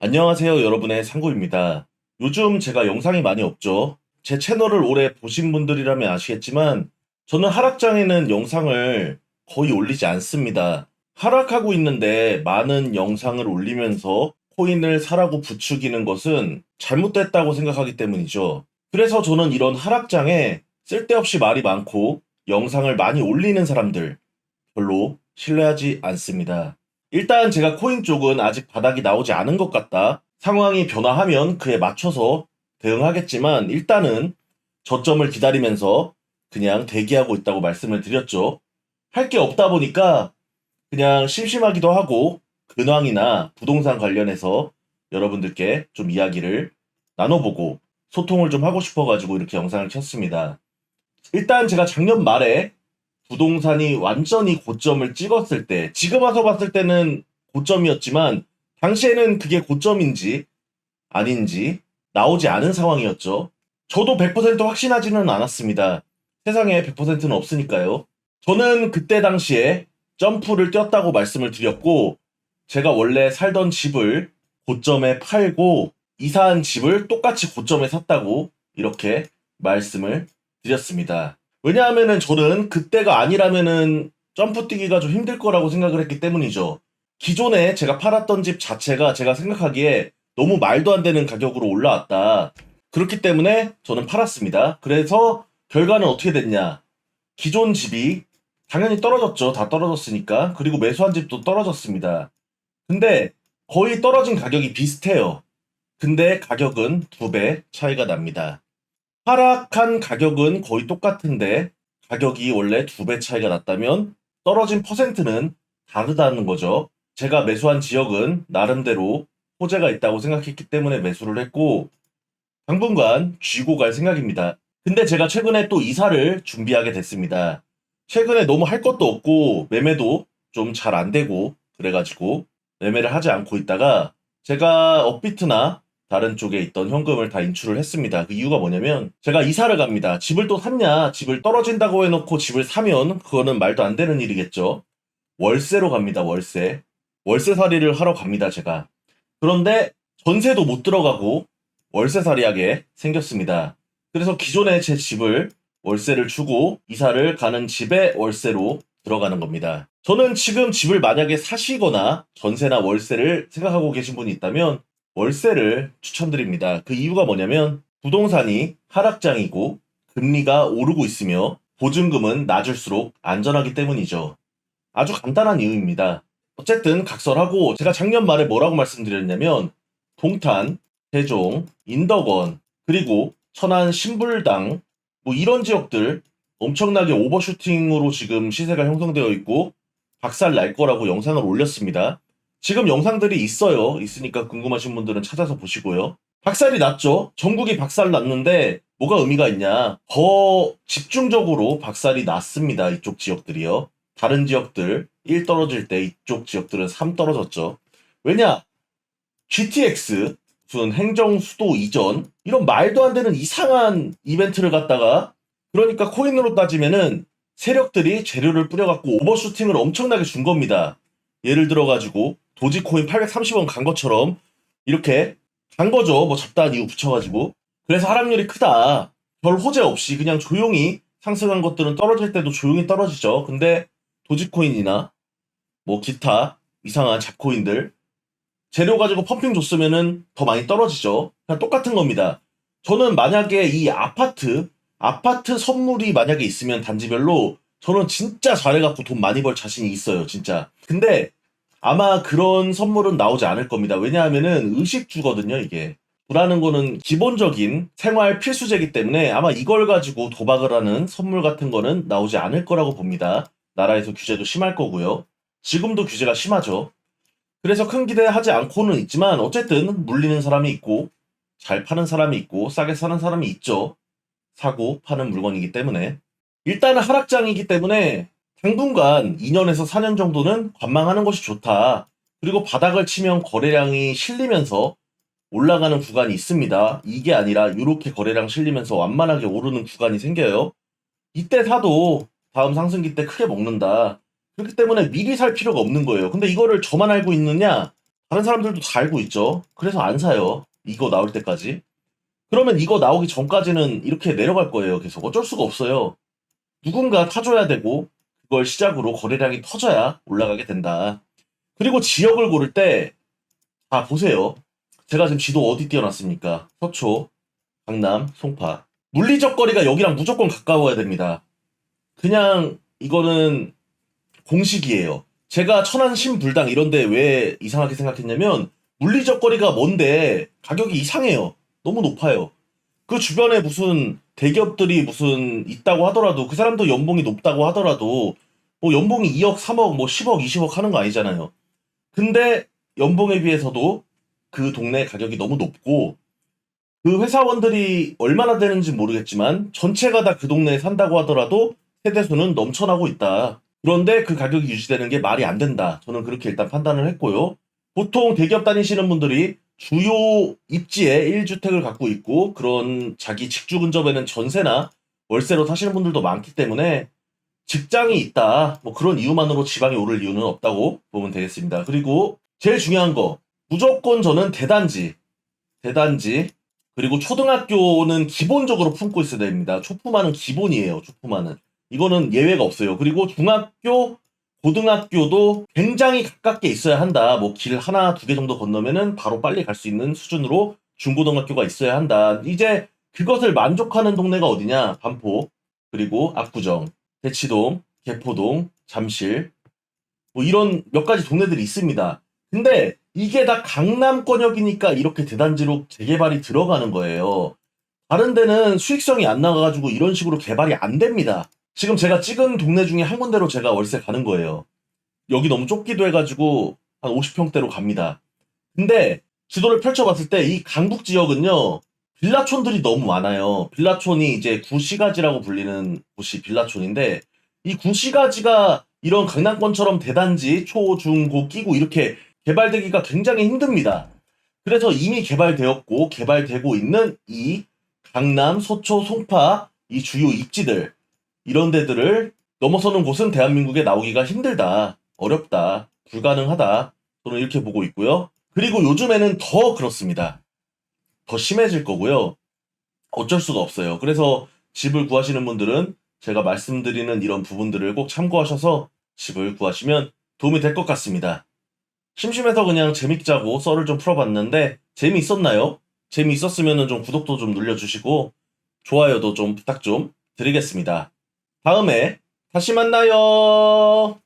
안녕하세요, 여러분의 상구입니다. 요즘 제가 영상이 많이 없죠. 제 채널을 오래 보신 분들이라면 아시겠지만 저는 하락장에는 영상을 거의 올리지 않습니다. 하락하고 있는데 많은 영상을 올리면서 코인을 사라고 부추기는 것은 잘못됐다고 생각하기 때문이죠. 그래서 저는 이런 하락장에 쓸데없이 말이 많고 영상을 많이 올리는 사람들 별로 신뢰하지 않습니다. 일단 제가 코인 쪽은 아직 바닥이 나오지 않은 것 같다. 상황이 변화하면 그에 맞춰서 대응하겠지만 일단은 저점을 기다리면서 그냥 대기하고 있다고 말씀을 드렸죠. 할 게 없다 보니까 그냥 심심하기도 하고 근황이나 부동산 관련해서 여러분들께 좀 이야기를 나눠보고 소통을 좀 하고 싶어가지고 이렇게 영상을 켰습니다. 일단 제가 작년 말에 부동산이 완전히 고점을 찍었을 때, 지금 와서 봤을 때는 고점이었지만, 당시에는 그게 고점인지 아닌지 나오지 않은 상황이었죠. 저도 100% 확신하지는 않았습니다. 세상에 100%는 없으니까요. 저는 그때 당시에 점프를 뛰었다고 말씀을 드렸고, 제가 원래 살던 집을 고점에 팔고, 이사한 집을 똑같이 고점에 샀다고 이렇게 말씀을 드렸습니다. 왜냐하면은 저는 그때가 아니라면은 점프 뛰기가 좀 힘들 거라고 생각을 했기 때문이죠. 기존에 제가 팔았던 집 자체가 제가 생각하기에 너무 말도 안 되는 가격으로 올라왔다. 그렇기 때문에 저는 팔았습니다. 그래서 결과는 어떻게 됐냐? 기존 집이 당연히 떨어졌죠. 다 떨어졌으니까. 그리고 매수한 집도 떨어졌습니다. 근데 거의 떨어진 가격이 비슷해요. 근데 가격은 2배 차이가 납니다. 하락한 가격은 거의 똑같은데 가격이 원래 2배 차이가 났다면 떨어진 퍼센트는 다르다는 거죠. 제가 매수한 지역은 나름대로 호재가 있다고 생각했기 때문에 매수를 했고 당분간 쥐고 갈 생각입니다. 근데 제가 최근에 또 이사를 준비하게 됐습니다. 최근에 너무 할 것도 없고 매매도 좀 잘 안 되고 그래가지고 매매를 하지 않고 있다가 제가 업비트나 다른 쪽에 있던 현금을 다 인출을 했습니다. 그 이유가 뭐냐면 제가 이사를 갑니다. 집을 또 샀냐? 집을 떨어진다고 해놓고 집을 사면 그거는 말도 안 되는 일이겠죠. 월세로 갑니다. 월세. 월세살이를 하러 갑니다. 제가. 그런데 전세도 못 들어가고 월세살이하게 생겼습니다. 그래서 기존에 제 집을 월세를 주고 이사를 가는 집에 월세로 들어가는 겁니다. 저는 지금 집을 만약에 사시거나 전세나 월세를 생각하고 계신 분이 있다면 월세를 추천드립니다. 그 이유가 뭐냐면 부동산이 하락장이고 금리가 오르고 있으며 보증금은 낮을수록 안전하기 때문이죠. 아주 간단한 이유입니다. 어쨌든 각설하고 제가 작년 말에 뭐라고 말씀드렸냐면 동탄, 세종, 인덕원, 그리고 천안 신불당 뭐 이런 지역들 엄청나게 오버슈팅으로 지금 시세가 형성되어 있고 박살 날 거라고 영상을 올렸습니다. 지금 영상들이 있어요. 있으니까 궁금하신 분들은 찾아서 보시고요. 박살이 났죠. 전국이 박살 났는데 뭐가 의미가 있냐. 더 집중적으로 박살이 났습니다. 이쪽 지역들이요. 다른 지역들 1 떨어질 때 이쪽 지역들은 3 떨어졌죠. 왜냐? GTX 무슨 행정수도 이전 이런 말도 안 되는 이상한 이벤트를 갖다가 그러니까 코인으로 따지면은 세력들이 재료를 뿌려갖고 오버슈팅을 엄청나게 준 겁니다. 예를 들어가지고 도지코인 830원 간 것처럼 이렇게 간 거죠. 뭐 잡다한 이유 붙여가지고. 그래서 하락률이 크다. 별 호재 없이 그냥 조용히 상승한 것들은 떨어질 때도 조용히 떨어지죠. 근데 도지코인이나 뭐 기타 이상한 잡코인들 재료 가지고 펌핑 줬으면은 더 많이 떨어지죠. 그냥 똑같은 겁니다. 저는 만약에 이 아파트 선물이 만약에 있으면 단지별로 저는 진짜 잘해갖고 돈 많이 벌 자신이 있어요, 진짜. 근데 아마 그런 선물은 나오지 않을 겁니다. 왜냐하면은 의식주거든요, 이게. 부라는 거는 기본적인 생활 필수제이기 때문에 아마 이걸 가지고 도박을 하는 선물 같은 거는 나오지 않을 거라고 봅니다. 나라에서 규제도 심할 거고요. 지금도 규제가 심하죠. 그래서 큰 기대하지 않고는 있지만 어쨌든 물리는 사람이 있고 잘 파는 사람이 있고 싸게 사는 사람이 있죠. 사고 파는 물건이기 때문에 일단은 하락장이기 때문에 당분간 2년에서 4년 정도는 관망하는 것이 좋다. 그리고 바닥을 치면 거래량이 실리면서 올라가는 구간이 있습니다. 이게 아니라 이렇게 거래량 실리면서 완만하게 오르는 구간이 생겨요. 이때 사도 다음 상승기 때 크게 먹는다. 그렇기 때문에 미리 살 필요가 없는 거예요. 근데 이거를 저만 알고 있느냐? 다른 사람들도 다 알고 있죠. 그래서 안 사요. 이거 나올 때까지. 그러면 이거 나오기 전까지는 이렇게 내려갈 거예요. 계속 어쩔 수가 없어요. 누군가 타줘야 되고 그걸 시작으로 거래량이 터져야 올라가게 된다. 그리고 지역을 고를 때 다 보세요. 제가 지금 지도 어디 띄워놨습니까? 서초, 강남, 송파. 물리적 거리가 여기랑 무조건 가까워야 됩니다. 그냥 이거는 공식이에요. 제가 천안 신불당 이런데 왜 이상하게 생각했냐면 물리적 거리가 먼데 가격이 이상해요. 너무 높아요. 그 주변에 무슨 대기업들이 무슨 있다고 하더라도 그 사람도 연봉이 높다고 하더라도 뭐 연봉이 2억, 3억, 뭐 10억, 20억 하는 거 아니잖아요. 근데 연봉에 비해서도 그 동네 가격이 너무 높고 그 회사원들이 얼마나 되는지 모르겠지만 전체가 다 그 동네에 산다고 하더라도 세대수는 넘쳐나고 있다. 그런데 그 가격이 유지되는 게 말이 안 된다. 저는 그렇게 일단 판단을 했고요. 보통 대기업 다니시는 분들이 주요 입지에 1주택을 갖고 있고 그런 자기 직주 근접에는 전세나 월세로 사시는 분들도 많기 때문에 직장이 있다. 뭐 그런 이유만으로 지방에 오를 이유는 없다고 보면 되겠습니다. 그리고 제일 중요한 거 무조건 저는 대단지 그리고 초등학교는 기본적으로 품고 있어야 됩니다. 초품화는 기본이에요. 초품화는. 이거는 예외가 없어요. 그리고 중학교, 고등학교도 굉장히 가깝게 있어야 한다. 뭐 길 하나, 두 개 정도 건너면은 바로 빨리 갈 수 있는 수준으로 중고등학교가 있어야 한다. 이제 그것을 만족하는 동네가 어디냐? 반포, 그리고 압구정, 대치동, 개포동, 잠실, 뭐 이런 몇 가지 동네들이 있습니다. 근데 이게 다 강남권역이니까 이렇게 대단지로 재개발이 들어가는 거예요. 다른 데는 수익성이 안 나가가지고 이런 식으로 개발이 안 됩니다. 지금 제가 찍은 동네 중에 한 군데로 제가 월세 가는 거예요. 여기 너무 좁기도 해가지고 한 50평대로 갑니다. 근데 지도를 펼쳐봤을 때 이 강북 지역은요, 빌라촌들이 너무 많아요. 빌라촌이 이제 구시가지라고 불리는 곳이 빌라촌인데 이 구시가지가 이런 강남권처럼 대단지 초, 중, 고 끼고 이렇게 개발되기가 굉장히 힘듭니다. 그래서 이미 개발되었고 개발되고 있는 이 강남, 서초, 송파 이 주요 입지들 이런 데들을 넘어서는 곳은 대한민국에 나오기가 힘들다, 어렵다, 불가능하다. 저는 이렇게 보고 있고요. 그리고 요즘에는 더 그렇습니다. 더 심해질 거고요. 어쩔 수가 없어요. 그래서 집을 구하시는 분들은 제가 말씀드리는 이런 부분들을 꼭 참고하셔서 집을 구하시면 도움이 될 것 같습니다. 심심해서 그냥 재밌자고 썰을 좀 풀어봤는데 재미있었나요? 재미있었으면 좀 구독도 좀 눌러주시고 좋아요도 좀 부탁 좀 드리겠습니다. 다음에 다시 만나요.